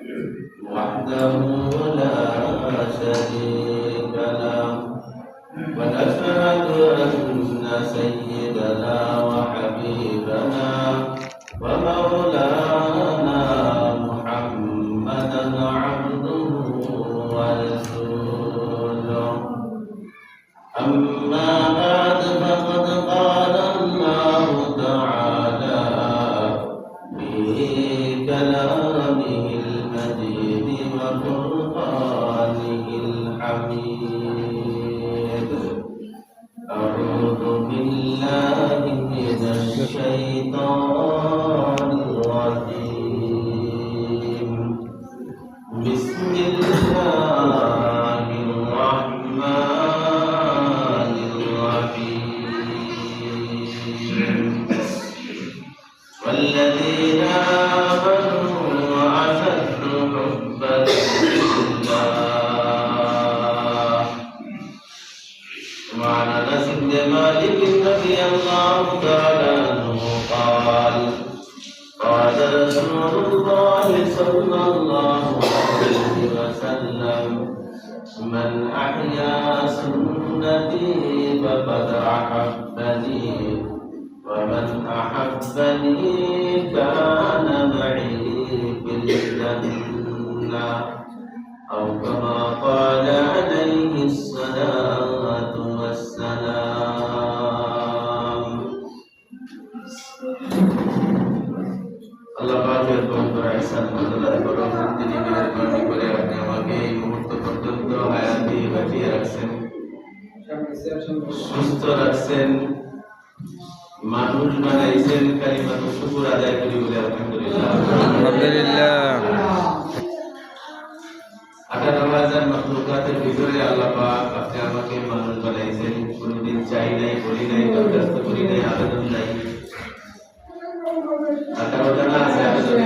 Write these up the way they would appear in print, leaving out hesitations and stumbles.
وحده لا شريك له ونشهد أن سيدنا وحبيبنا ومولانا محمدا عبده ورسوله أما بعد فقد قال الله تعالى في كلامه المجيد وفرقانه الحميد أعوذ بالله من الشيطان الرجيم بسم الله الرحمن الرحيم والذين آمنوا أشد حبا لله وعن أنس بن مالك رضي الله تعالى عنه قال قال رسول الله صلى الله عليه وسلم من أحيا سنتي فقد أحبني ومن أحبني كان معي في الجنة أو كما قال عليه الصلاة والسلام আল্লাহ পাকের পবিত্র ইহসান আল্লাহ করুন তিনি মেহেরবানি করে আপনি আমাকে এই মুহূর্ত পর্যন্ত হায়াতে বাঁচিয়ে রাখছেন সুস্থ রাখছেন মানুষ বানাইছেন কালিমাত শুকর আদায় করি বলে আলহামদুলিল্লাহ আলহামদুলিল্লাহ 18,000 মাখলুকাতের ভিতরে আল্লাহ পাক আপনি আমাকে মানুষ বানাইছেন কোনদিন চাই নাই বলি নাই দরখাস্ত করি নাই আবেদন নাই 18টা না আছে আবেদন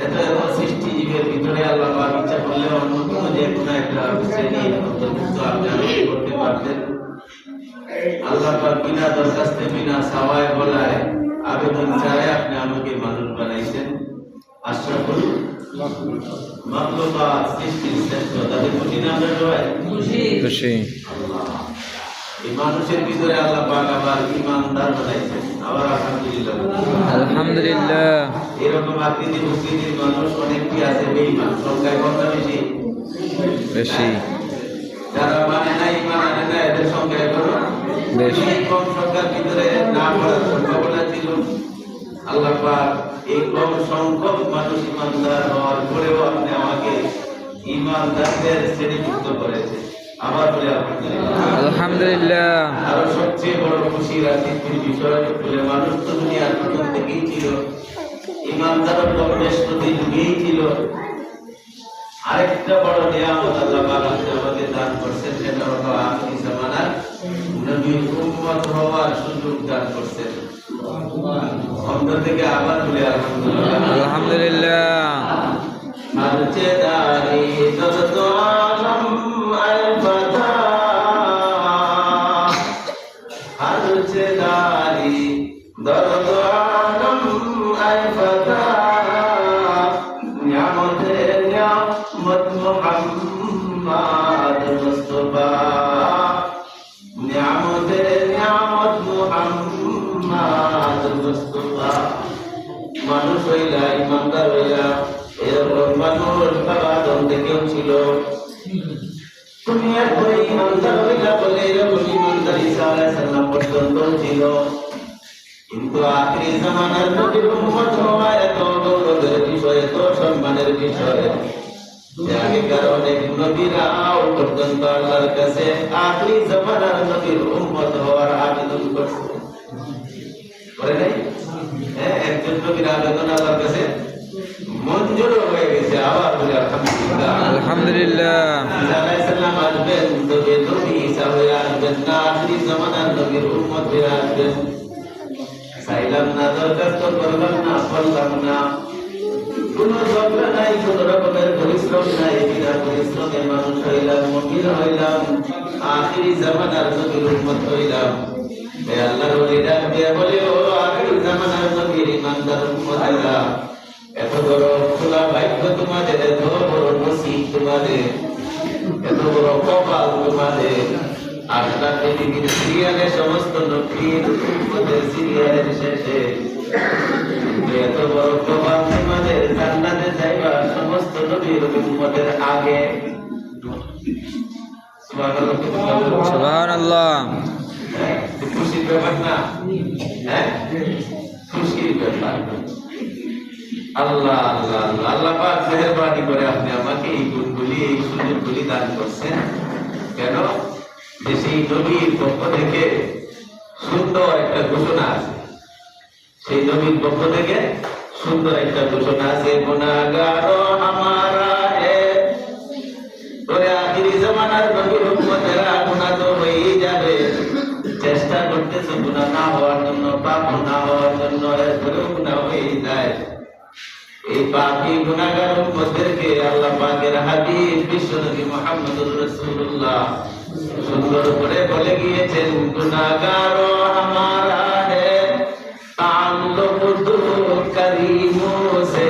এত সৃষ্টি জীবের ভিতরে আল্লাহ পাক ইচ্ছা করলে অন্য কোনো যে কোনো একটা শ্রেণী অন্তর্ভুক্ত আপনি আমাকে করতে পারতেন আল্লাহ পাক বিনা দরখাস্তে বিনা সাওয়ায় বলায় আবেদন ছাড়াই আপনি আমাকে মানুষ বানাইছেন আশরাফুল মাখলুকাত সৃষ্টির শ্রেষ্ঠ তাদের খুশি না আমরা সবাই খুশি আল্লাহ এই মানুষের ভিতরে আল্লাহ পাক আবার ঈমানদার বানাইছেন আবার আলহামদুলিল্লাহ আলহামদুলিল্লাহ এরকম আকৃতি প্রকৃতির মানুষ অনেকটি আছে বেঈমান সংখ্যায় কম না বেশি বেশি যারা মানে না ঈমান আনে না এদের সংখ্যায় বেশি কম সংখ্যার ভিতরে না পড়ার সম্ভাবনা ছিল আল্লাহ পাক এই কম সংখ্যক মানুষ ঈমানদার হওয়ার পরেও আপনি আমাকে ঈমানদারদের শ্রেণীভুক্ত করেছেন আবার বলে আলহামদুলিল্লাহ আরো সবচেয়ে বড় খুশির আতিথ্যের বিষয় বলে মানুষ তো দুনিয়ার প্রথম থেকেই ছিল ঈমানদারও বেশ প্রতি যুগেই ছিল আরেকটা বড় নিয়ামত আল্লাহ পাক আমাদের দান করছেন সেটা হলো আখিরি জামানার নবীর উম্মত হওয়ার সুযোগ দান করছেন অন্তর থেকে আবার বলে আলহামদুলিল্লাহ আরচে দারি দরদ আলম আল ফাতা আরচে দারি দরদ আলম আল ফাতা নিয়ামতে নিয়ামত মুহাম্মদ মুস্তাফা নিয়ামতে নিয়ামত মুহাম্মদ মুস্তাফা মানুষ হইলা ইমানদার হইলা এরকম মানুষ আদম থেকেও ছিল দুনিয়ার পরে ইমানদার হইলা বলে এরকম ইমানদার ঈসা আলাইহিস সালাম পর্যন্ত ছিল কিন্তু আখিরি জামানার নবীর উম্মত হওয়া এত গৌরবের বিষয় এত সম্মানের বিষয় যে আগেকার অনেক নবীরাও পর্যন্ত আল্লাহর কাছে আখিরি জামানার নবীর উম্মত হওয়ার আবেদন করছে করে নাই একজন নবীর আবেদন আল্লাহর কাছে মঞ্জুর হয়ে গেছে আবার বলে আলহামদুলিল্লাহ আলহামদুলিল্লাহ ঈসা আলাইহিস সালাম আসবেন তবে নবী ঈসা হয়ে আসবেন না আখিরি জামানার নবীর উম্মত হয়ে আসবেন চাইলাম না দরখাস্ত করলাম না বললাম না কোনো ঝগড়া নাই কোনো রকমের পরিশ্রম নাই বিনা পরিশ্রমে মানুষ হইলাম মুমিন হইলাম আখিরি জামানার নবীর উম্মত হইলাম হে আল্লাহর ওলি ডাক দিয়ে বলে ও আখিরি জামানার নবীর ইমানদার উম্মতেরা এত বড় খোলা ভাগ্য তোমাদের, এত বড় নসিব তোমাদের, এত বড় কপাল তোমাদের। আটটা পৃথিবীর সিরিয়ালের সমস্ত নবীর উম্মতের সিরিয়ালের শেষে এত বড় কপাল তোমাদের, জান্নাতে যাইবা সমস্ত নবীর উম্মতের আগে। সুবহানাল্লাহ। খুশির ব্যাপার না? হ্যাঁ, খুশির ব্যাপার। আল্লাহ আল্লাহ আল্লাহ পাক মেহেরবানি করে আপনি আমাকে এই গুণগুলি, এই সুযোগগুলি দান করছেন। কেন? যে সেই নবীর পক্ষ থেকে সুন্দর একটা ঘোষণা আছে, সেই নবীর পক্ষ থেকে সুন্দর একটা ঘোষণা আছে, গুনাহগার হামারা হে। তোরে আখিরি জামানার নবীর উম্মতেরা গুনাহ তো হয়েই যাবে, চেষ্টা করতেছে গুনাহ না হওয়ার জন্য, পাপ না হওয়ার জন্য, এরপরেও গুনাহ হয়ে যায়। এই পাপী গুনাহগার উম্মতদেরকে আল্লাহ পাকের হাবিব বিশ্বনবী মুহাম্মদুর রাসূলুল্লাহ সুন্দর করে বলে গিয়েছেন, গুনাহগার হামারা হে তাল্লুক দু করিমো সে।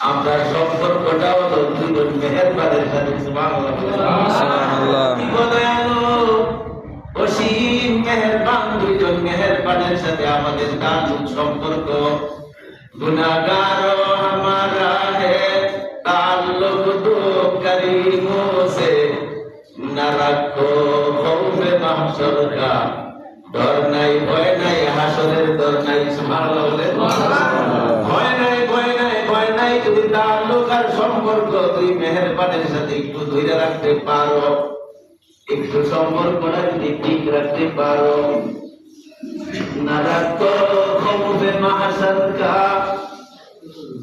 আমরা সম্পর্কটা হলো দুজন মেহেরবানের সাথে। সুবহানাল্লাহ। অসীম মেহেরবান দুইজন মেহেরবানের সাথে আমাদের তাল্লুক, সম্পর্ক। गुनाहगार हमारा है ताल्लुक दो करीमों से, न रखो खौफ महशर का, डर नहीं भय नहीं हाशरेर डर नहीं। सुबहानाल्लाह বলে ভয় নাই, ভয় নাই, ভয় নাই। যদি তাল্লুক আর সম্পর্ক দুই মেহেরবানের সাথে একটু ধরে রাখতে পারো, একটু সম্পর্কটা যদি ঠিক রাখতে পারো, না রাখো খৌফ মাহশর কা,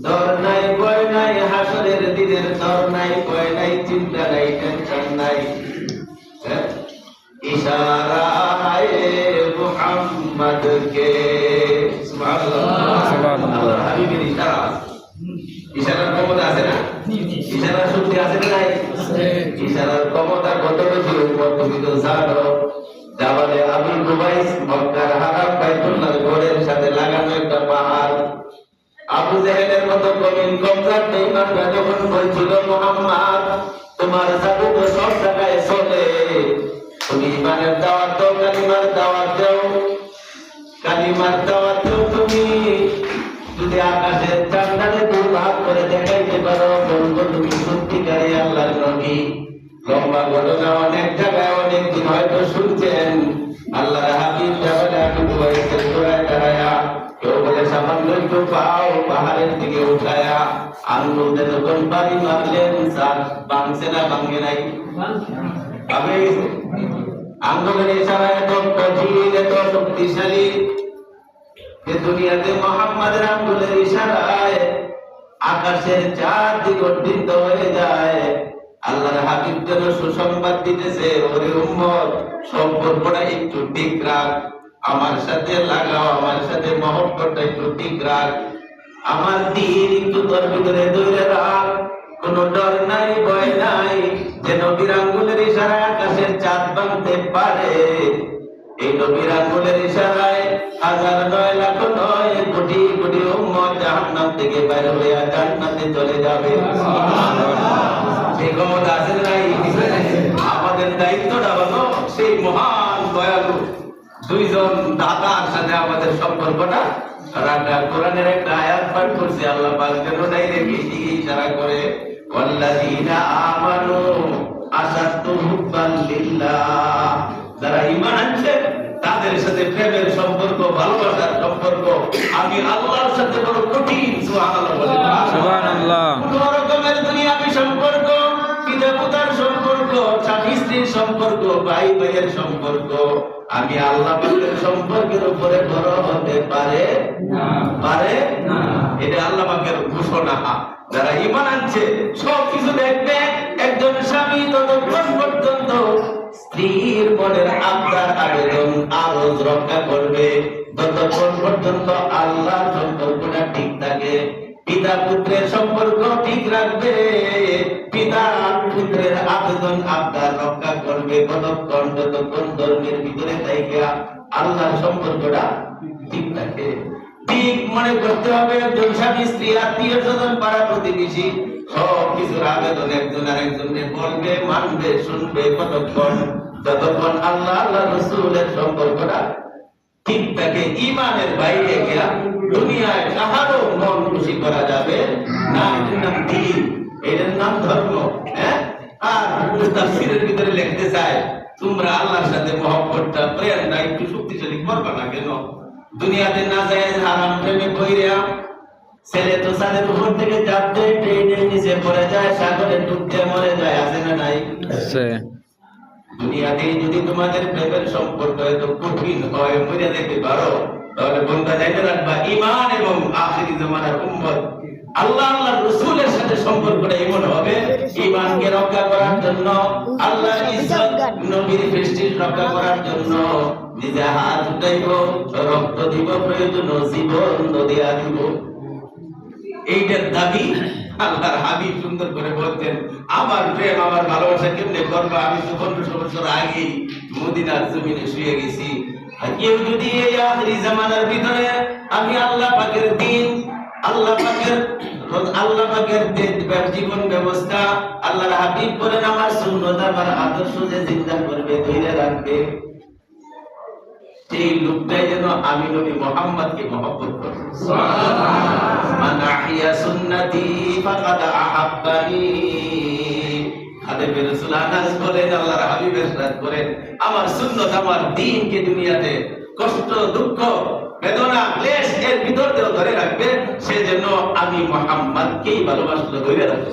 ডর নাই ভয় নাই হাসরের দিনের, ডর নাই ভয় নাই চিন্তা নাই টেনশন নাই। ইশারা হায় মুহাম্মদ কে। সুবহানাল্লাহ, সুবহানাল্লাহ। হাবিবের ইশারা, ইশারার ক্ষমতা আছে না? ইশারার শক্তি আছে না? ইশারার ক্ষমতা কত বেশি তুমি তো জানো। জাবালে আবুল কুবাইস মক্কার হারাম বাইতুল্লাহর ঘরের সাথে লাগানো একটা পাহাড়। আবু জেহেলের মতো কবিন কমজার বেঈমানরা যখন বলছিল, মুহাম্মদ তোমার জাদু তো সব জায়গায় চলে, তুমি ইমানের দাওয়াত দাও, কালিমার দাওয়াত দাও, কালিমার দাওয়াত দাও। তুমি যদি আকাশের চাঁদটাকে দুই ভাগ করে দেখাইতে পারো, বলবো তুমি সত্যিকারী আল্লাহর নবী। লম্বা ঘটনা, অনেক জায়গায় অনেক দিন হয়তো শুনছেন। আল্লাহর হাবিব জাবালে আবু কুবাইসের গোড়ায় দাঁড়ায়া, কেউ বলে সামান্য একটু পাও পাহাড়ের দিকে উঠায়া আঙ্গুলতে যখন বাড়ি মারলেন, সার ভাঙছে না ভাঙে নাই? ভাঙে গেছে। আঙ্গুলের ইশারা এত কঠিন, এত শক্তিশালী যে দুনিয়াতে মুহাম্মাদের আঙ্গুলের ইশারায় আকাশের চারদিক উদ্দীপ্ত হয়ে যায়। আল্লাহর হাবিব যেন সুসংবাদ দিতেছে, ওরে উম্মত সম্পর্কটা একটু ঠিক রাখ, আমার সাথে লাগাও, আমার সাথে মহব্বতটা একটু ঠিক রাখ, আমার দিন একটু তোর ভিতরে ধরে রাখ। কোন ডর নাই ভয় নাই, যে নবীর আঙ্গুলের ইশারায় আকাশের চাঁদ ভাঙতে পারে। এই নবীর আঙ্গুলের ইশারায় হাজার নয় লাখ নয় কোটি কোটি উম্মত জাহান্নাম থেকে বাইরে হয়ে জান্নাতে চলে যাবে। সেই ক্ষমতা আছে নাই? আমাদের দায়িত্বটা হলো সেই মহান দয়ালু দুইজন দাতার সাথে আমাদের সম্পর্কটা রাখা। কোরআনের একটা আয়াত পাঠ করছে, আল্লাহ পাক যেন ডাইরেক্ট ইশারা করে, ওয়াল্লাযীনা আমানু আশাদ্দু হুব্বান লিল্লাহ। যারা ঈমান আনছে তাদের সাথে প্রেমের সম্পর্ক, ভালোবাসার সম্পর্ক আমি আল্লাহর সাথে বড় কঠিন। সুবহানাল্লাহ বলে সুবহানাল্লাহ। কোন রকমের দুনিয়াবি সম্পর্ক, পিতা পুত্রের সম্পর্ক, স্বামী স্ত্রীর সম্পর্ক, ভাই ভাইয়ের সম্পর্ক আমি আল্লাহ পাকের সম্পর্কের উপরে বড় হতে পারে না, পারে না। এটা আল্লাহ পাকের ঘোষণা। যারা ঈমান আনছে সব কিছু দেখবে। একজন স্বামী ততক্ষণ পর্যন্ত স্ত্রীর মনের আবদার, আবেদন, আরজ রক্ষা করবে ততক্ষণ পর্যন্ত আল্লাহর সম্পর্কটা ঠিক থাকে। পিতা পুত্রের সম্পর্ক ঠিক রাখবে, পিতা পুত্রের আবেদন আবদার রক্ষা করবে কতক্ষণ যতক্ষণ ধর্মের ভিতরে থেকে আল্লাহর সম্পর্কটা ঠিক থাকে। ঠিক মনে করতে হবে একজন স্বামী স্ত্রী আত্মীয় স্বজন পাড়া প্রতিবেশী সব কিছুর আবেদন একজন আরেকজনকে বলবে মানবে শুনবে কতক্ষণ যতক্ষণ আল্লাহ আল্লাহ রসুলের সম্পর্কটা ঠিক থাকে। ইমানের বাইরে গিয়া দুনিয়ায় কাহারও মন খুশি করা যাবে না। এটার নাম দিন, এটার নাম ধর্ম। হ্যাঁ, আর তাফসীরের ভিতরে লিখতে চায় তোমরা আল্লাহর সাথে মহব্বতটা প্রেমটা একটু শক্তিশালী করবা না কেন? দুনিয়াতে না যায় হারাম প্রেমে কইরা ছেলে তো ছাদের উপর থেকে চাপ দেয়, ট্রেনের নিচে পড়ে যায়, সাগরে ডুব দিয়ে মরে যায়, আছে না নাই? দুনিয়াতে যদি তোমাদের প্রেমের সম্পর্ক এত কঠিন হয়, মরে যেতে পারো, তাহলে বন্ধা যাইতে রাখবা ঈমান এবং আখিরি জামানার উম্মত আল্লাহ আল্লাহ রাসূলের সাথে সম্পর্কটা এমন হবে ঈমানকে রক্ষা করার জন্য, আল্লাহর ইজ্জত নবীর প্রেস্টিজ রক্ষা করার জন্য নিজে হাত উঠাইব, রক্ত দিব, প্রয়োজন জীবন দিয়া দিব। এইটার দাবি আল্লাহর হাবিব সুন্দর করে বলতেন, আমার প্রেম আমার ভালোবাসা কেমনে করবা? আমি তো 1500 বছর আগেই মদিনার জমিনে শুয়ে গেছি। আর কেউ যদি এই আখিরি জামানার ভিতরে আমি আল্লাহ পাকের দিন, আল্লাহ পাকের জীবন ব্যবস্থা, আল্লাহর হাবিব বলেন আমার সুন্নাত আমার আদর্শ যে জিন্দা করবে, ধরে রাখবে, সেই লোকটাই যেন আমি নবী মুহাম্মদকে মহব্বত করে। সুবহানাল্লাহ। মান আহিয়া সুন্নতি ফাকাদ আহাব্বানি। হাদিসে রাসূল আনাস বলেন, আল্লাহর হাবিব ইরশাদ করেন, আমার সুন্নাত আমার দ্বীনকে দুনিয়াতে কষ্ট দুঃখ বেদনা ক্লেশ এর ভিতর দিয়ে ধরে রাখবে, সেজন্য আমি মুহাম্মদকেই ভালোবাসলো, ধরে রাখবে।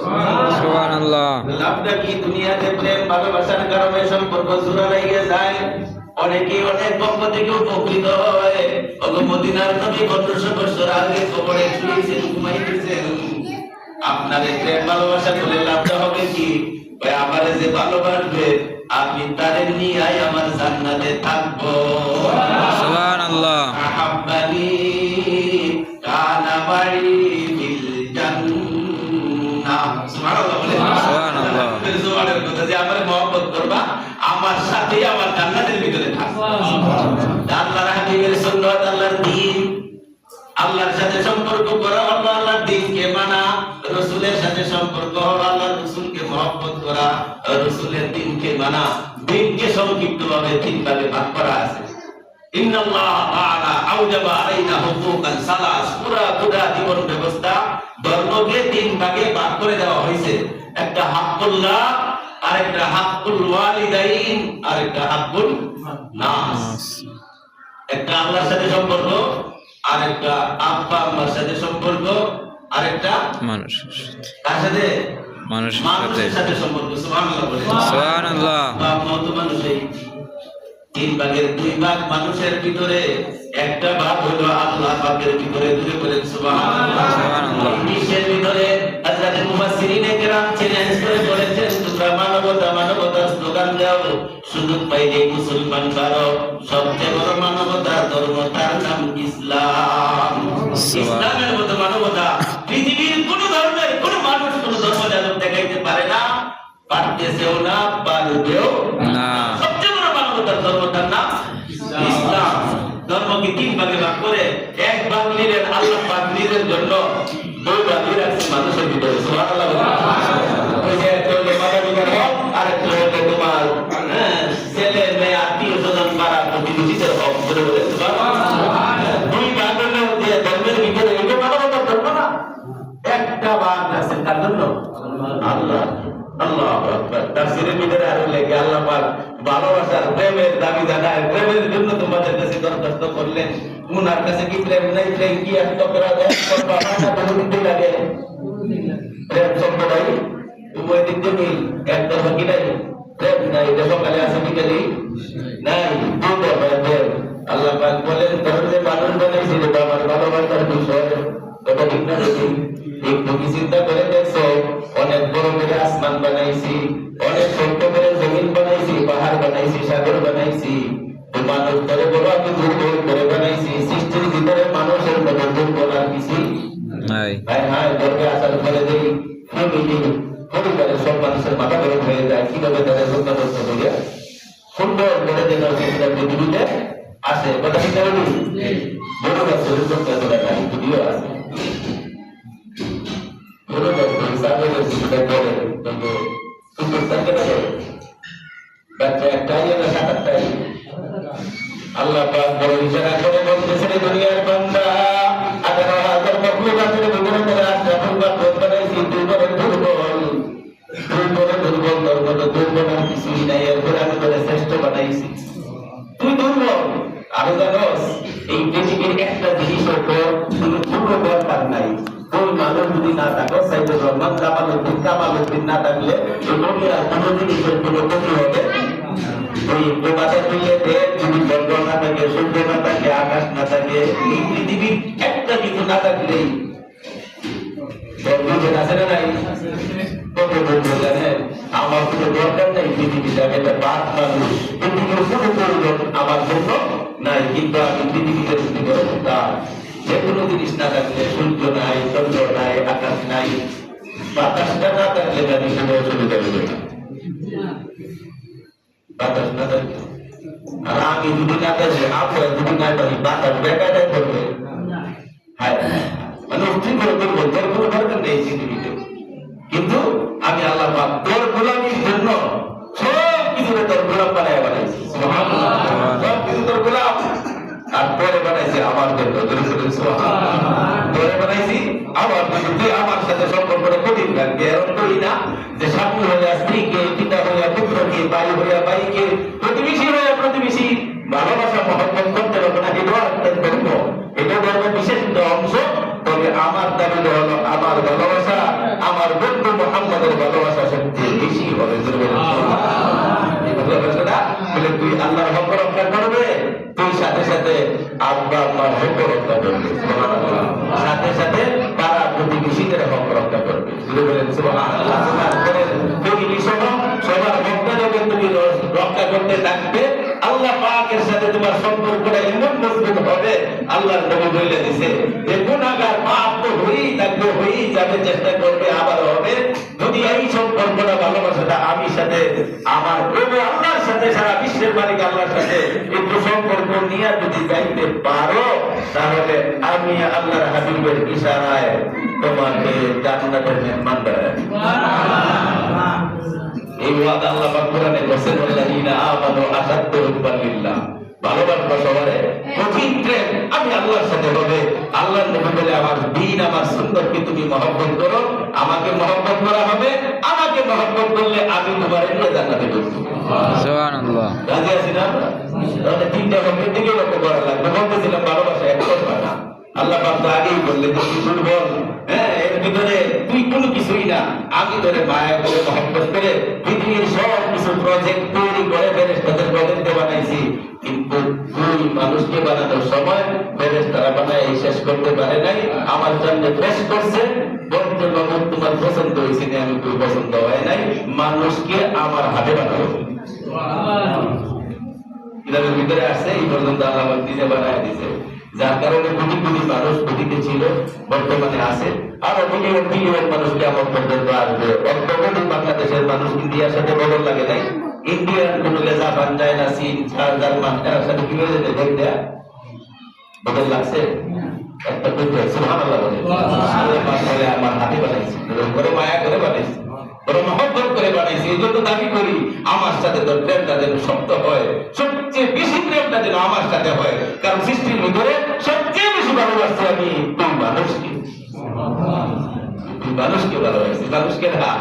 সুবহানাল্লাহ। লাভটা কি? দুনিয়াতে প্রেম ভালোবাসার কারণে সম্পর্ক জোড়া লেগে যায়, অনেকে অনেক পক্ষ থেকে উপকৃত হয়। মদিনার নবী 1500 বছর আগে কবরে শুয়েছেন, ঘুমাইতেছেন। আপনাদের প্রেম ভালোবাসা করে লাভটা হবে কি? ভাই আমারে যে ভালোবাসবে আমি তারে নিয়ে আমার জান্নাতে থাকবো। সুবহানাল্লাহ। আহাব্বানি কানা মাই ফিল জান্নাহ। সুবহানাল্লাহ বলে। সুবহানাল্লাহ। সুবহানের কথা যে আমারে মহব্বত করবা, আমার সাথেই আমার জান্নাতের ভিতরে থাকবা। আল্লাহর হাবিবের সুন্নাত, আল্লাহর দ্বীন, আল্লাহর সাথে সম্পর্ক করা, আল্লাহর দ্বীনকে মানা, রাসূলের সাথে সম্পর্ক হলো আল্লাহর রাসূলকে মহব্বত করা, রাসূলের দ্বীনকে মানা। দ্বীনকে সংক্ষিপ্তভাবে তিন ভাগে ভাগ করা আছে। ইন্নাল্লাহ তাআলা আওজাবা আলাইনা হুকুকান সালাস। পুরা জীবন ব্যবস্থা ধর্মকে তিন ভাগে ভাগ করে দেওয়া হয়েছে। একটা হাক্কুল্লাহ, আরেকটা হাক্কুল ওয়ালিদাইন, আরেকটা হাক্কুল নাস। একটা আল্লাহর সাথে সম্পর্ক, আরেকটা আব্বা আম্মার সাথে সম্পর্ক, আরেকটা মানুষের সাথে। কার সাথে? মানুষের সাথে সম্পর্ক। সুবহানাল্লাহ বলে। সুবহানাল্লাহ। মত মানুষই তিন ভাগের দুই ভাগ মানুষের ভিতরে, একটা ভাগ হলো আল্লাহ পাকের ভিতরে। দূরে বলেন সুবহানাল্লাহ। সুবহানাল্লাহ। বিশ্বের ভিতরে হযরত মুফাসসিরিনে কেরাম চ্যালেঞ্জ করে বলেছেন, তোমরা মানবতার স্লোগান দাও, সুযোগ পাইলে মুসলমান করো। সবচেয়ে বড় মানবতার ধর্ম, তার নাম ইসলাম। ইসলামের মতো মানবতা পৃথিবীর কোন ধর্মের কোন মানুষ কোন ধর্ম জানক দেখাইতে পারে না, পারতেছেও না, পারবেও না। সবচেয়ে বড় মানবতার ধর্ম, তার নাম ইসলাম। ধর্মকে তিন ভাগে ভাগ করে এক ভাগ নিলেন আল্লাহ পাক নিজের জন্য, দুই ভাগ রাখছেন মানুষের ভিতরে। সুবহানাল্লাহ। ওই যে একটা হলো মানবিকের হক, আরেকটা হলো তোমার ছেলে মেয়ে আত্মীয় স্বজন পাড়া প্রতিবেশীদের হক। বলে বলে সুবহানাল্লাহ। দুই ভাগের মধ্যে ধর্মের ভিতরে এটা মানবতার ধর্ম না, একটা ভাগ রাখছেন তার জন্য আল্লাহ। আল্লাহু আকবার। তাফসীরের ভিতরে আরো লেখে আল্লাহ পাক ভালোবাসার প্রেমের দাবি জানায়, প্রেমের জন্য তোমাদের কাছে দরখাস্ত করলেন। মুনার কাছে কি প্রেম নাই? প্রেম কি এত করা যায়? করবা না, বহুদিন লাগে প্রেম সম্পদায় তুমি দিক তুমি একদম কি নাই? প্রেম নাই। দেখো কালে আছে বিকালি নাই, দুটো প্রেম। আল্লাহ পাক বলেন, তোর যে মানুষ বানাইছিল আমার ভালোবাসার বিষয়, এটা ঠিক না? একটু কি চিন্তা করে দেখছো? অনেক বড় করে আসমান বানাইছি, অনেক ছোট করে জমিন বানাইছি, পাহাড় বানাইছি, সাগর বানাইছি। তো মানুষ করে বড় আমি দুর্বল করে বানাইছি। সৃষ্টির ভিতরে মানুষের মতো দুর্বল আর কিছু নাই। হ্যাঁ, গর্বে আসার পরে যেই ফ্যামিলি পরিবারের সব মানুষের মাথা গরম হয়ে যায়, কিভাবে তাদের রক্ষা করতে হবে সুন্দর করে যেন পৃথিবীতে আছে কথা ঠিক না বলি বড় বছর করতে তোরা গাড়ি ভিডিও আছে বড় বছর সাবের সুবিধা করে কিন্তু সুন্দর থাকে না বাচ্চা একটাই না সাতটাই আল্লাহ পাক বড় ইশারা করে বলতেছেন দুনিয়ার বান্দা 18000 মাখলুকাতের ভিতরে তোরা আশরাফুল মাখলুক বানাইছি তুই বড় দুর্বল তোর মতো দুর্বল আর কিছুই নাই এরপর আমি তোরে শ্রেষ্ঠ বানাইছি তুই দুর্বল আমি জানোস এই পৃথিবীর একটা জিনিসও তো কোনো দরকার নাই কোন মানুষ যদি না থাকো সাইদুর রহমান কামালউদ্দিন না থাকলে এই দুনিয়ার কোনো জিনিসের কোনো ক্ষতি হবে ওই প্রবাদের মিলে যদি জন্ম না থাকে সূর্য না থাকে আকাশ না থাকে এই পৃথিবীর একটা কিছু না থাকলেই আছে না নাই কত বলবো জানেন আমার কোনো দরকার নাই পৃথিবীতে আমি একটা বাদ মানুষ পৃথিবীর কোনো প্রয়োজন আমার জন্য নাই কিন্তু আমি পৃথিবীতে যদি তার যে কোনো জিনিস না থাকলে সূর্য নাই চন্দ্র নাই আকাশ নাই বাতাসটা না থাকলে আমি কোনো অসুবিধা হবে না বাতাস না থাকলে আর আমি যদি না থাকলে আপনারা যদি না পারি বাতাস বেকাটাই করবে হ্যাঁ মানে ঠিক করে করবো তোর কোনো দরকার নেই পৃথিবীতে কিন্তু আমি আল্লাহ পাক তোর গোলামির জন্য সব কিছুকে তোর গোলাম বানাইছি সব কিছু তোর গোলাম আর তোরে বানাইছি আমার জন্য তোরে বানাইছি আমার জন্য তুই আমার সাথে সম্পর্কটা কঠিন রাখবি এরকম করি না যে স্বামী হইয়া স্ত্রীকে পিতা হইয়া পুত্রকে ভাই হইয়া ভাইকে প্রতিবেশী হইয়া প্রতিবেশী ভালোবাসা মহব্বত করতে পারবো না এটা করবো এটা ধর্মের বিশেষ অংশ তবে আমার দাবি হলো আমার ভালোবাসা আমার বন্ধু মুহাম্মদের ভালোবাসা সবচেয়ে বেশি হবে বলে তুই আল্লাহর হক রক্ষা করবে তুই সাথে সাথে আব্বা আম্মার হক রক্ষা করবে সাথে সাথে পাড়া প্রতিবেশীদের হক রক্ষা করবে বলেন সুবহানাল্লাহ সবার হকটা যখন তুমি রক্ষা করতে থাকবে আল্লাহ পাকের সাথে তোমার সম্পর্কটা এমন মজবুত হবে আল্লাহর নবী বলে দিয়েছে যে গুনাহগার পাপ তো হয়েই থাকবে হয়েই যাবে চেষ্টা করবে আবার হবে যদি এই সম্পর্কটা ভালোবাসাটা আমি সাথে আমার প্রভু আল্লাহর সাথে সারা বিশ্বের মালিক আল্লাহর সাথে একটু সম্পর্ক নিয়ে যদি যাইতে পারো তাহলে আমি আল্লাহর হাবিবের ইশারায় তোমাকে জান্নাতের মেহমান বানাবো এই ওয়াদা আল্লাহ পাক কোরআনে বলেছেন আল্লাযীনা আমানু আশাদ্দু হুব্বান লিল্লাহ ভালোবাসা সবারে কঠিন প্রেম আমি আল্লাহর সাথে হবে আল্লাহর নবী বলে আমার দ্বীন আমার সুন্নতকে তুমি মহব্বত করো আমাকে মহব্বত করা হবে আমাকে মহব্বত করলে আমি তোমার নিয়ে জান্নাতে ঢুকবো সুবহানাল্লাহ রাজি আছি না তাহলে তিনটা হকের দিকে লক্ষ্য করা লাগবে বলতেছিলাম ভালোবাসা এক কথা না আল্লাহ পাক তো আগেই বললেন যে তুই দুর্বল হ্যাঁ এর ভিতরে তুই কোনো কিছুই না আমি তোরে মায়া করে মহব্বত করে পৃথিবীর সব কিছু প্রজেক্ট তৈরি করে ফেরেশতাদের প্রজেক্ট বানাইছি কিন্তু তুই মানুষকে বানানোর সময় ফেরেশতারা বানায় শেষ করতে পারে নাই আমার জন্য পেশ করছে বলতে বাবু তোমার পছন্দ হয়েছে না আমি তুই পছন্দ হয় নাই মানুষকে আমার হাতে বানাবো কিতাবের ভিতরে আসছে এই পর্যন্ত আল্লাহ নিজে বানায় দিছে যার কারণে কোটি কোটি মানুষ পৃথিবীতে ছিল বর্তমানে আছে আরো মিলিয়ন মিলিয়ন মানুষ কেমন পর্যন্ত আসবে অর্থনৈতিক বাংলাদেশের মানুষ ইন্ডিয়ার সাথে বদল লাগে নাই ইন্ডিয়ার কোন জাপান চায়না চীন জার্মান এর সাথে কি হয়ে যেতে দেখ দেয়া বদল লাগছে একটা কথা সুবহানাল্লাহ বলে আমার হাতে বানাইছি করে মায়া করে বানাইছি বড় মহব্বত করে বানাইছি এই জন্য দাবি করি আমার সাথে তোর প্রেমটা যেন শক্ত হয় সবচেয়ে বেশি প্রেমটা যেন আমার সাথে হয় কারণ সৃষ্টির ভিতরে সবচেয়ে বেশি ভালোবাসছি আমি তুই মানুষকে ভালোবাসি মানুষকে না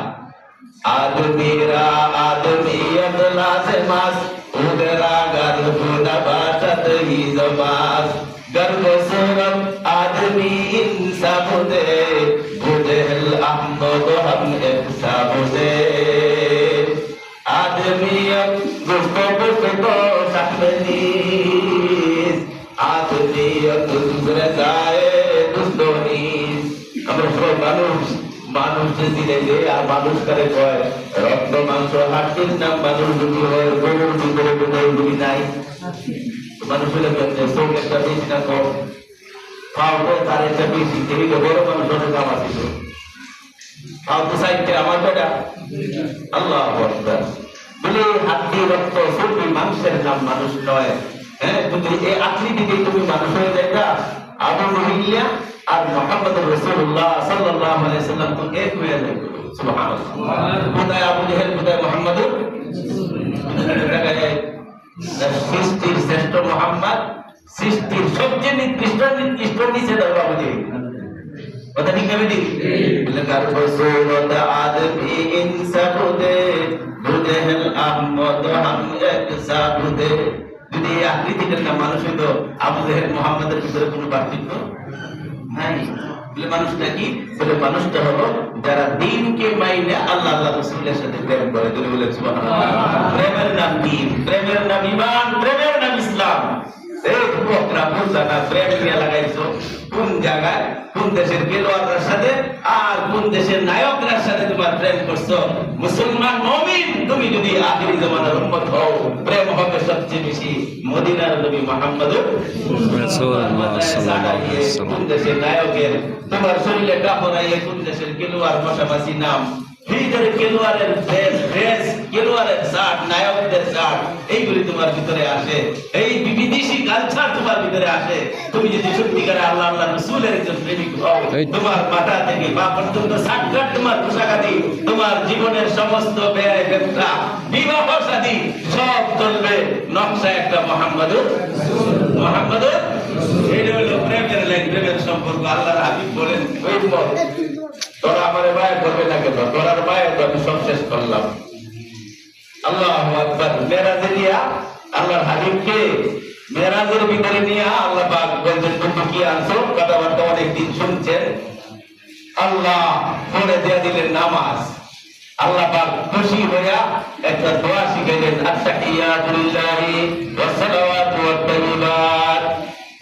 আদমিরা আদমিয়ত লাজমাস উদরা গর্ভ নবাতত হি জমাস গর্ভ সুরম আদমি ইনসাফ দে বুদল আহমদ হম ইনসাফ দে আদমিয়ত গুফতো গুফতো সাহবনীস আদমিয়ত দুসরে যায় দুস্তনিস আমরা সবাই মানুষ যে দিলে আর মানুষ করে কয় রক্ত মাংস হাড়ির নাম মানুষ যদি হয় গরুর ভিতরে কোথাও যদি নাই মানুষ হলে চোখ একটা বেশি না কম খাওয়া তার একটা বেশি দেবী তো বড় মানুষ অনেক কাম আছে খাওয়া তো সাইডে আমার বেটা আল্লাহ বলে হাড্ডি রক্ত সবজি মাংসের নাম মানুষ নয় হ্যাঁ, যদি এই আকৃতিতে তুমি মানুষ হয়ে যাইতা, আবু মহিল্লা আর মুহাম্মদুর রাসূলুল্লাহ সাল্লাল্লাহু আলাইহি সাল্লাম তো এক হয়ে যাইত। সুবহানাল্লাহ। কোথায় আবু জেহেল, কোথায় মুহাম্মদুর? সৃষ্টির শ্রেষ্ঠ মুহাম্মদ, সৃষ্টির সবচেয়ে নিকৃষ্ট নিচে দাও আবু জেহেল। কথা ঠিক হবে ঠিক? বলে কার রসুলত আদমি ইনসাবুদে বুদেহল আহমদ হাম এক সাবুদে। যদি এই আকৃতিটার নাম মানুষ হইতো, আবু জেহেল মুহাম্মদের ভিতরে কোনো পার্থক্য নাই। বলে মানুষটা কি? বলে মানুষটা হলো যারা দ্বীনকে মাইনে আল্লাহ আল্লাহ রাসূলের সাথে প্রেম করে। তুমি বলে সুবহানাল্লাহ। প্রেমের নাম দ্বীন, প্রেমের নাম ঈমান, প্রেমের নাম ইসলাম। এই যুবকরা বুঝলা না প্রেম নিয়ে লাগাইছো কোন জায়গায়, কোন দেশের খেলোয়াড়দের সাথে আর কোন দেশের নায়কদের সাথে তোমার প্রেম করছো। মুসলমান মুমিন তুমি যদি আখিরি জামানার উম্মত হও, প্রেম হবে সবচেয়ে বেশি মদিনার নবী মুহাম্মদুর রাসূলুল্লাহ সাল্লাল্লাহু আলাইহি ওয়াসাল্লাম। কোন দেশের নায়কের তোমার শরীরে কাপড় আইয়ে কোন দেশের খেলোয়াড় পাশাপাশি নাম, ভিতরে খেলোয়াড়ের ড্রেস, খেলোয়াড়ের শার্ট, নায়কদের শার্ট, এইগুলি তোমার ভিতরে আসে। এই বিদেশি কালচার তোমার ভিতরে আসে। তুমি যদি সত্যিকারে আল্লাহ আল্লাহ রাসূলের একজন প্রেমিক হও, তোমার মাথা থেকে পা পর্যন্ত সাক্ষাৎ তোমার পোশাকাদি, তোমার জীবনের সমস্ত ব্যয় ব্যবসা, বিবাহ শাদী সব চলবে নকশা একটা মুহাম্মদুর। এটা হলো প্রেমের লাইন, প্রেমের সম্পর্ক। আল্লাহর হাবিব বলেন, ওই তোরা আমার মায়ের করবে না কেন? তোরার মায়ের তো আমি সব শেষ করলাম। আল্লাহু আকবার। মেরাজে নিয়া আল্লাহর হাবিবকে মেরাজের ভিতরে নিয়ে আল্লাহ পাক বলছেন, তুমি কি আনছো? কথাবার্তা অনেকদিন শুনছেন। আল্লাহ পড়ে দিয়ে দিলেন নামাজ। আল্লাহ পাক খুশি হইয়া একটা দোয়া শিখাইলেন, আত্তাহিয়াতু লিল্লাহি ওয়াস সালাওয়াতু ওয়াত তাইয়্যিবাত।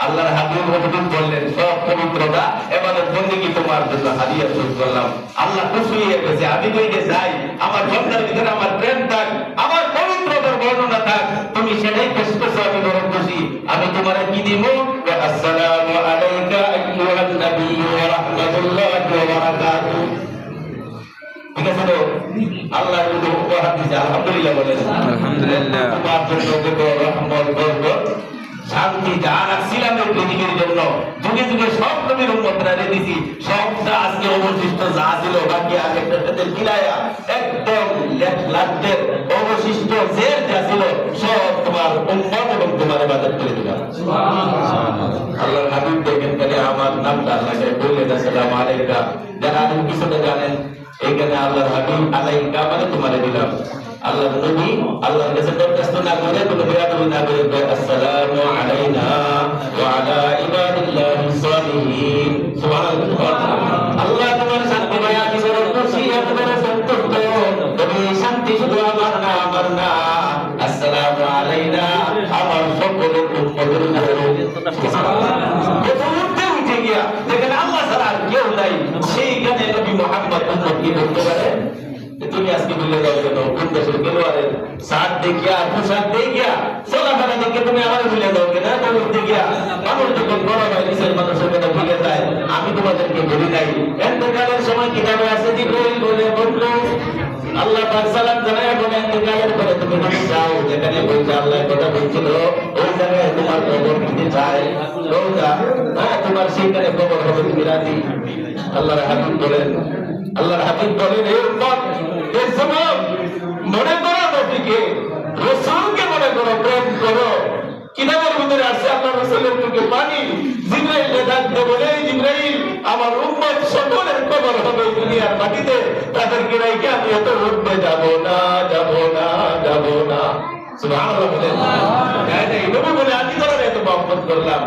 আল্লাহর হাবিব হুজুর বললেন, সব পবিত্রতা ইবাদত বندگی তোমার জন্য হাদিয়া পেশ করলাম। আল্লাহ খুশি হয়ে গেছে। আমি কইতে চাই আমার বান্দার ভিতরে আমার প্রেম থাক, আমার পবিত্রতার বর্ণনা থাক। তুমি সেটাই পেশ করছো, আমি বড় খুশি। আমি তোমারে কি দিব? আসসালামু আলাইকা আইয়ুহান নবী ওয়া রাহমাতুল্লাহি ওয়া বারাকাতুহু। ঠিক আছে তো? আল্লাহ যদি উপহার দিয়েছে, আলহামদুলিল্লাহ বলেন। আলহামদুলিল্লাহ। তোমার জন্য দেব রহমত, বরকত, শান্তি যা রাখছিলাম এই পৃথিবীর জন্য, যুগে যুগে সব নবীর উম্মতরা দিয়েছি। সবটা আজকে অবশিষ্ট যা ছিল বাকি আগের সাথে মিলায়া একদম লাস্টের অবশিষ্ট যে যা ছিল সব তোমার উম্মত এবং তোমার ইবাদত করে দিলাম। আল্লাহর হাবিব দেখেন তাহলে আমার নামটা আল্লাহকে বললেন, আসসালামু আলাইকা। যারা আরো কিছুটা জানেন, এইখানে আল্লাহর হাবিব আলাইকা মানে তোমারে দিলাম। আল্লাহর নবী আল্লাহর কাছে দরখাস্ত না করে, কোনো বেয়াদবি না করে, আসসালামু আলাইনা ওয়া আলা ইবাদিল্লাহিস সালিহিন। সুবহানাল্লাহ। আল্লাহ তোমার শান্তি মায়া দিবেন, খুশি আপনারা সন্তুষ্ট। তবে শান্তি শুধু আমার না, আসসালামু আলাইনা আমার সকল উম্মতের উপর। উঠে গিয়া যেখানে আল্লাহ ছাড়া আর কেউ নাই, সেইখানে নবী মুহাম্মদ উম্মত কি বলতে পারে? তুমি আজকে ভুলে যাও কেন? কোন দেশের খেলোয়াড়ের শার্ট দেখিয়া, পোশাক দেখিয়া, চলাফেরা দেখে তুমি আমার ভুলে যাও কেন? তুমি দেখিয়া মানুষ যখন বড় হয় নিজের মানুষের কথা ভুলে যায়। আমি তোমাদেরকে বলি নাই, ইন্তেকালের সময় কিতাবে আছে, জিবরাইল বলে বললো, আল্লাহ পাক সালাম জানায় বলে, ইন্তেকালের পরে তুমি যদি যাও যেখানে বলছে আল্লাহ কথা বলছিল, ওই জায়গায় তোমার কবর দিতে চায়, রোজা, হ্যাঁ, তোমার সেইখানে কবর হবে, তুমি রাজি? আল্লাহর হাবিব বলেন, এই উম্মত, এই যুবক, মনে করো নবীকে, রাসূলকে মনে করো, প্রেম করো। কিতাবের ভিতরে আছে আল্লাহ রাসূলের মুখে পানি। জিবরাইল ডাকতে বলে, জিবরাইল আমার উম্মত সকলের কবর হবে দুনিয়ার মাটিতে, তাদেরকে রেখে আমি এত উঠতে যাব না। সুবহানাল্লাহ বলেন। এই নবী বলে, আমি ধরে এত মহব্বত করলাম,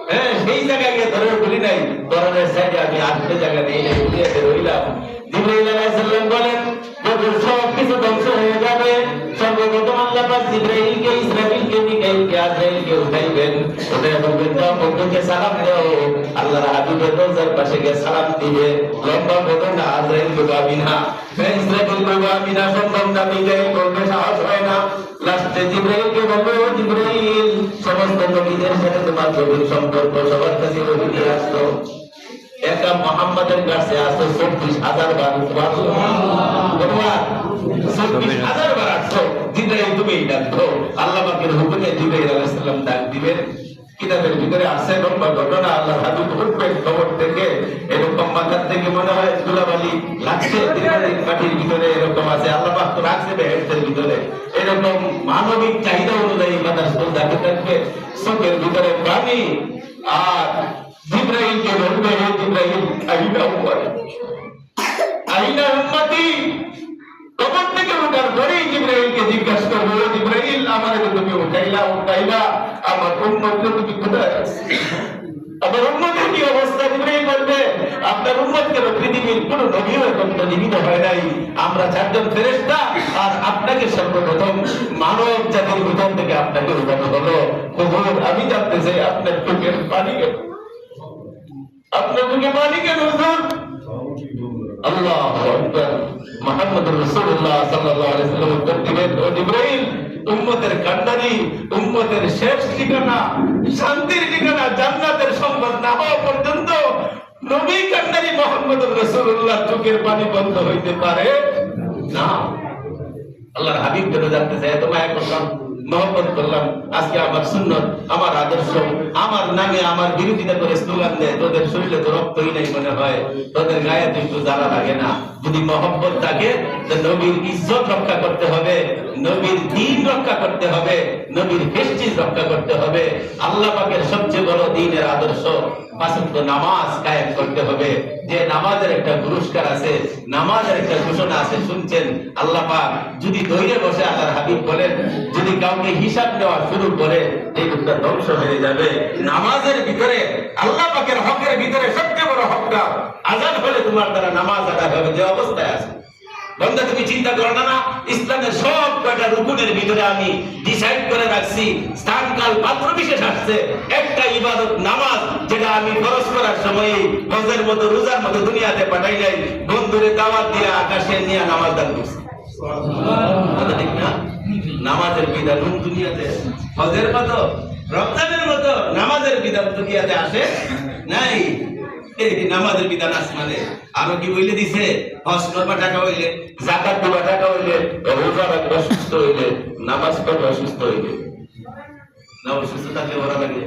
হ্যাঁ, সেই জায়গায় গিয়ে ধরে বলি নাই, ধরনের সাইডে আমি আটটা জায়গা নেই নাই, দুনিয়াতে রইলাম। জিবরাইল আলাইহিস সালাম বলেন, যখন সব কিছু ধ্বংস হয়ে যাবে, সর্বপ্রথম আল্লাহ পাক জিবরাইলকে, ইসরাফিলকে, মিকাইলকে, আজরাইলকে উঠাইবেন। উঠে বলবেন, দাও বন্ধুকে সালাম দাও। আল্লাহর হাবিবের রোজার পাশে গিয়ে সালাম দিবে। লম্বা বলবে না, আজরাইল বলবে আমিনা, ইসরাফিল বলবে আমিনা, সম্ভব না। মিকাইল বলবে সাহস হয় না। লাস্টে জিবরাইলকে বলবে, ও জিবরাইল, সমস্ত নবীদের সাথে তোমার গভীর সম্পর্ক, সবার কাছে নবী নিয়ে আসতো, একা মুহাম্মাদের কাছে আসতো 24,000 বার। 24,000 বার আসছো, জিবরাইল তুমি ডাকো, আল্লাহ পাকের হুকুমে জিবরাইল আলাইহিস সালাম ডাক দিবেন। কিতাবের ভিতরে আছে লম্বা ঘটনা, আল্লাহ হাবিব উঠবেন খবর থেকে, এরকম মাথার থেকে মনে হয় ধুলাবালি লাগছে, দীর্ঘদিন মাটির ভিতরে এরকম আছে, আল্লাহ পাক তো রাখছে বেহেশতের ভিতরে, এরকম মানবিক চাহিদা অনুযায়ী মাথার স্থল ডাকে থাকবে, চোখের ভিতরে পানি, আর জিবরাইলকে বলবে, হে জিবরাইল, আইনা উম্মত, আইনা উম্মতি। কবর থেকে ওঠার পরেই জিবরাইলকে জিজ্ঞাসা করবে, হে জিবরাইল, আমাকে তুমি উঠাইলা, আমার উম্মতকে তুমি কোথায় রাখছো? আমার উম্মতের কি অবস্থা? জিবরাইল বলবে, আপনার উম্মতকে পৃথিবীর কোন নবীও এখন তো জীবিত হয় নাই, আমরা 4 জন ফেরেশতা, আর আপনাকে সর্বপ্রথম মানব জাতির ভিতর থেকে আপনাকে উঠানো হলো। হুজুর, আমি জানতে চাই আপনার চোখের পানি কেন, আপনার চোখে পানি কেন হুজুর? আল্লাহু আকবার। মুহাম্মদুর রাসূলুল্লাহ সাল্লাল্লাহু আলাইহি ওয়াসাল্লাম উত্তর দিলেন, ও জিবরাইল, উম্মতের কান্ডারি, উম্মতের শেষ ঠিকানা, শান্তির ঠিকানা, জান্নাতের সম্পদ না হওয়া পর্যন্ত নবী কান্ডারি মুহাম্মদুর রাসূলুল্লাহ চোখের পানি বন্ধ হইতে পারে না। আল্লাহর হাবিব যেন জানতে চায়, তোমায় করলাম, মহব্বত করলাম, আজকে আমার সুন্নত, আমার আদর্শ, আমার নামে আমার বিরোধিতা করে স্লোগান দেয়, তোদের শরীরে তো রক্তই নাই মনে হয়, তোদের গায়ে তো একটু জ্বালা লাগে না। যদি মহব্বত থাকে, তো নবীর ইজ্জত রক্ষা করতে হবে, নবীর দ্বীন রক্ষা করতে হবে, নবীর প্রেস্টিজ রক্ষা করতে হবে, আল্লাহ পাকের সবচেয়ে বড় দ্বীনের আদর্শ 5 ওয়াক্ত নামাজ কায়েম করতে হবে। যে নামাজের একটা পুরস্কার আছে, নামাজের একটা ঘোষণা আছে, শুনছেন? আল্লাহ পাক যদি ধৈর্যে বসে, আল্লাহর হাবিব বলেন, যদি কাউকে হিসাব দেওয়া শুরু করে, এই লোকটা ধ্বংস হয়ে যাবে। নামাজের ভিতরে, আল্লাহ পাকের হকের ভিতরে সবচেয়ে বড় হকটা আযান হলে তোমার দ্বারা নামাজ আদায় হবে, যে অবস্থায় আছে। বন্ধু, তুমি চিন্তা করো না, ইসলামের সব কয়টা রুকুনের ভিতরে আমি ডিসাইড করে রাখছি, স্থান কাল পাত্র বিশেষ আসছে, একটা ইবাদত নামাজ, যেটা আমি ফরজ করার সময় হজের মতো রোজার মতো দুনিয়াতে পাঠাই নাই, বন্ধুরে দাওয়াত দিয়ে আকাশে নিয়ে নামাজ দান করছি। কথা ঠিক না? নামাজের বিধান দুনিয়াতে হজের মতো, রমজানের মতো নামাজের বিধান দুনিয়াতে আসে নাই। এই নামাজের বিধান আসমানে আরো কি বইলে দিছে? হজ করবা টাকা হইলে, যাকাত দিবা টাকা হইলে, রোজা রাখবা সুস্থ হইলে, নামাজ পড়বা সুস্থ হইলে। না, সুস্থ থাকলে ভালো লাগে।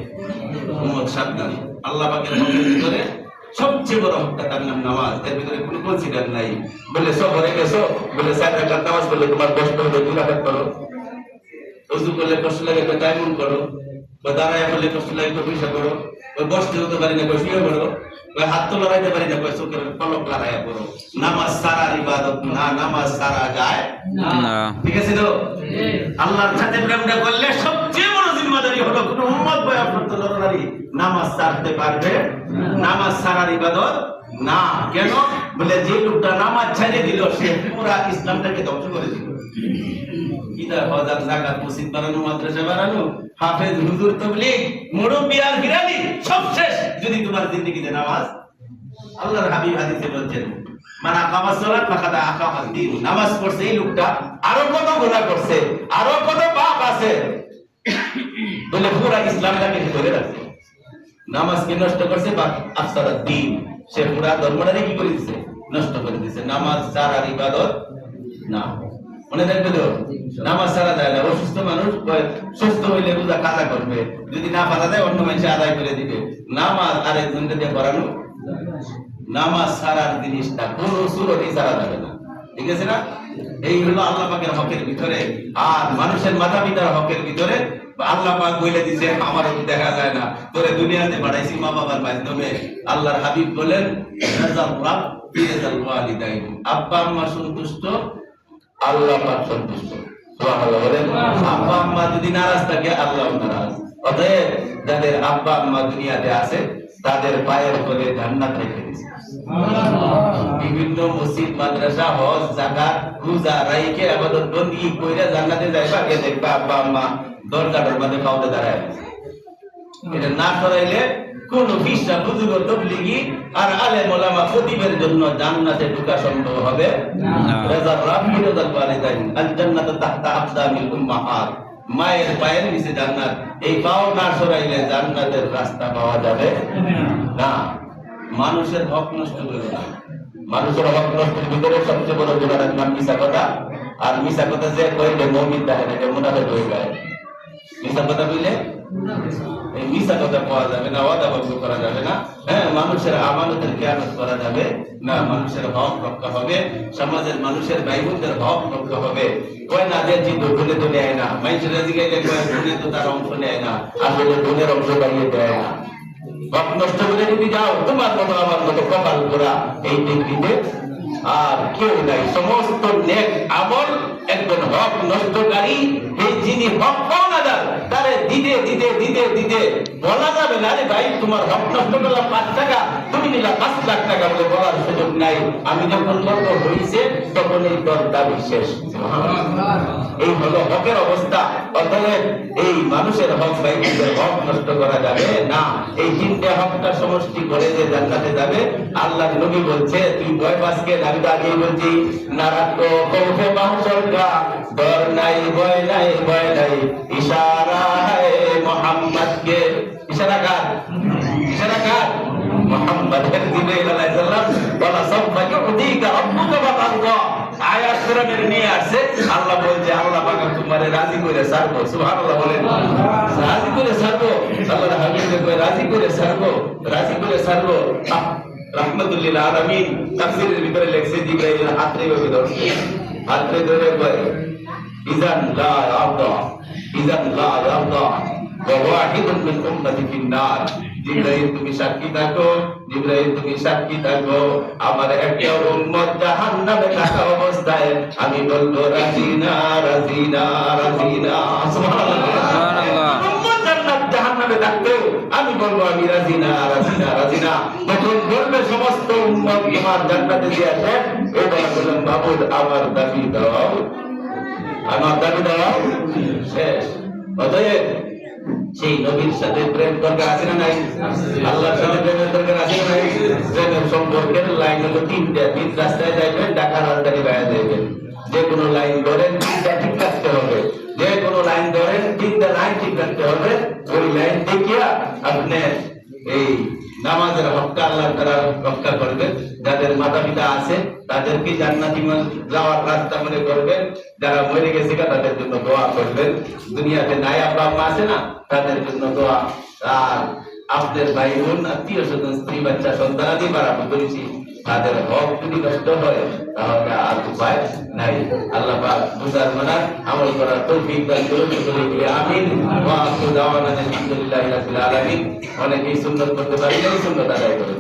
উম্মত সাবধান, আল্লাহ পাকের হকের ভিতরে সবচেয়ে বড় হকটা তার নাম নামাজ, এর ভিতরে কোনো কনসিডার নাই। বলে সফরে গেছো, বলে 4 রাকাত নামাজ পড়লে তোমার কষ্ট হলে 2 রাকাত করো, ওযু করলে কষ্ট লাগে তো তায়াম্মুম করো, বা দাঁড়ায় করলে কষ্ট লাগে তো পয়সা করো, ওই বসতে হতে পারি না শুয়ে পড়ো, ওই হাত তো লড়াইতে পারি না চোখের পলক লড়াইয়া পড়ো। নামাজ সারা ইবাদত না, নামাজ সারা যায় না। ঠিক আছে তো? আল্লাহর সাথে প্রেমটা করলে সবচেয়ে বড় জিম্মাদারি হলো কোন উম্মত বয়াপ্রাপ্ত নরনারী নামাজ ছাড়তে পারবে, নামাজ সারার ইবাদত না। কেন? বলে যে লোকটা নামাজ ছেড়ে দিল, সে পুরা ইসলামটাকে ধ্বংস করে দিল। কিতাব, হজ, যাকাত, মসজিদ বানানো, মাদ্রাসা বানানো, হাফেজ, হুজুর, তাবলীগ, মুরব্বি আর বিরানি সব শেষ যদি তোমার জিন্দেগিতে নামাজ। আল্লাহর হাবিব হাদিসে বলছেন, মান আকামাস সালাত ফাকাদ আকামাদ দ্বীন। নামাজ পড়ছে এই লোকটা, আরো কত গুনাহ করছে, আরো কত পাপ আছে, বলে পুরা ইসলামটাকে ধরে রাখছে। নামাজকে নষ্ট করছে বা আফসারাদ দ্বীন, সে পুরা ধর্মটাকে কি করে দিয়েছে? নষ্ট করে দিয়েছে। নামাজ ছাড়ার ইবাদত না। মনে থাকবে তো, নামাজ ছাড়া যায় না। অসুস্থ মানুষ সুস্থ হইলে রোজা কাজা করবে, যদি না পারা যায় অন্য মানুষ আদায় করে দিবে। নামাজ আরেকজনকে দিয়ে করানো, নামাজ ছাড়ার জিনিসটা কোন সুরতই ছাড়া যাবে না। ঠিক আছে না? এই হলো আল্লাহ পাকের হকের ভিতরে। আর মানুষের মাতা পিতার হকের ভিতরে আল্লাহ পাক বলে দিয়েছে, আমার দেখা যায় না, তোরে দুনিয়াতে পাঠাইছি মা বাবার মাধ্যমে। আল্লাহর হাবিব বলেন, আব্বা আম্মা সন্তুষ্ট, আল্লাহ পাক সন্তুষ্ট। সুবহানাল্লাহ বলেন। আব্বা আম্মা যদি নারাজ থাকে, আল্লাহ নারাজ। অতএব যাদের আব্বা আম্মা দুনিয়াতে আছে, তাদের পায়ের তলে জান্নাত রেখে দিয়েছে। বিভিন্ন মসজিদ, মাদ্রাসা, হজ, যাকাত, রোজা রাইখে ইবাদত বন্দেগি কইরা জান্নাতে যাইবা, কে দেখবা আব্বা আম্মা দরজার মধ্যে পাউতে দাঁড়ায়। এটা না করাইলে কোন ফিসা, বুজুর্গ, তাবলীগী আর আলেম ওলামা খতিবের জন্য জান্নাতে ঢোকা সম্ভব হবে না। রাজা রাব্বি রাজাল ওয়ালিদাইন, আল জান্নাতু তাহতা আকদামিল উম্মাহাত। মায়ের পায়ের নিচে জান্নাত। এই পাও না সরাইলে জান্নাতের রাস্তা পাওয়া যাবে না। মানুষের হক নষ্ট করে না। মানুষের হক নষ্টের ভিতরে সবচেয়ে বড় গুনাহের নাম মিছা কথা আর মিশা কথা যে কইলে মুমিন দেখে না, মুনাফিক হয়ে যায়। মিশা কথা বললে এই মিশা কথা পাওয়া যাবে না, ওয়াদা ভঙ্গ করা যাবে না, হ্যাঁ, মানুষের আমানতের খেয়ানত করা যাবে না, মানুষের হক রক্ষা হবে, সমাজের মানুষের ভাই বোনদের হক রক্ষা হবে। কয় না যে জিদ ভুলে তো নেয় না, মানুষের দিকে কয় ভুলে তো তার অংশ নেয় না, আসলে ভুলের অংশ বাড়িয়ে দেয় না। হক নষ্ট করে যদি যাও, তোমার মতো আমার মতো কপাল করা এই পৃথিবীতে আর কেউ নাই। সমস্ত নেক আমল একজন হক নষ্টকারী, এই যিনি হক পাওনাদার, তারে দিতে দিতে দিতে দিতে বলা যাবে না, রে ভাই তোমার হক নষ্ট করলাম 5 টাকা, তুমি নিলা 5 লাখ টাকা, বলে বলার সুযোগ নাই। আমি যখন বলবো হইছে, তখন এই দর দাবি শেষ। এই হলো হকের অবস্থা। অতএব এই মানুষের হক ভাই হক নষ্ট করা যাবে না। এই 3টে হকটা সমষ্টি করে যে জান্নাতে যাবে, আল্লাহর নবী বলছে, তুই ভয় পাসকে, আমি তো আগেই বলছি, নারাকো কৌফে মাহশর কা ডর নাই ভয় নাই ভয় নাই, ইশারা है मोहम्मद के। इशारा काट, इशारा काट मोहम्मद के जिब्राइल अलैहिस सलाम বলা সব ভাগ্য উদিকা রব্বুকা বাতাল্লাহ। আয়াত কোরআনের নিয়ে আসছে, আল্লাহ বলছে আল্লাহ পাক তোমারে রাজি করে ছাড়বো। সুবহানাল্লাহ বলেন, রাজি করে ছাড়বো। আল্লাহর হাবিবকে কই রাজি করে ছাড়বো, রাজি করে ছাড়বো। রাহমাতুল্লিল আলামিন তাফসীরের ভিতরে লেখছে, জিব্রাইল হাতে ধরে ধরছে, হাতে ধরে কয় ইযান লা ইয়ারদা, ইযান লা ইয়ারদা ওয়া ওয়াহিদুন মিন উম্মতি ফিন-নার। জিব্রাইল তুমি সাক্ষী থাকো, জিব্রাইল তুমি সাক্ষী থাকো, আমার একটা উম্মত জাহান্নামে থাকা অবস্থায় আমি বলবো রাজি না, রাজি না, রাজি না। সুবহানাল্লাহ। উম্মত জান্নাত জাহান্নামে থাকতো, আমি বলবো আমি রাজি না, রাজি না, রাজি না। তখন বলবে সমস্ত উম্মত তোমার জান্নাতে দিয়ে আসে, এবার বললাম মাবুদ আমার দাবি দাও, আমার দাবি দাও, শেষ। অতএব সেই নবীর সাথে প্রেম দরকার আছে না নাই? আল্লাহর সাথে প্রেমের দরকার আছে না নাই? প্রেমের সম্পর্কের লাইন হলো 3টা। 3 রাস্তায় যাইবেন, ঢাকা রাজধানী বাইরে যাইবেন, যে কোনো লাইন ধরেন 3টা ঠিক রাখতে হবে, যে কোনো লাইন ধরেন 3টা লাইন ঠিক রাখতে হবে। ওই লাইন দেখিয়া আপনি এই নামাজের হকটা আল্লাহ তাআলা রক্ষা করবেন। যাদের মাতা পিতা আছে তাদেরকে জান্নাতি যাওয়ার রাস্তা মনে করবেন, যারা মরে গেছে তাদের জন্য দোয়া করবেন, দুনিয়াতে নাই আব্বা আম্মা আছে না তাদের জন্য দোয়া। আর আপনাদের ভাই বোন আত্মীয় স্বজন স্ত্রী বাচ্চা সন্তানাদি বাড়াবো করেছি, তাদের হক যদি নষ্ট হয় তাহলে আর উপায় নাই। আল্লাহ পাক বুঝার মানার আমল করার তৌফিক দান করুন। আমিন। ওয়া আখিরু দাওয়ানা আলহামদুলিল্লাহি রাব্বিল আলামিন। অনেকেই সুন্নাত করতে পারি না, সুন্নাত আদায় করুন।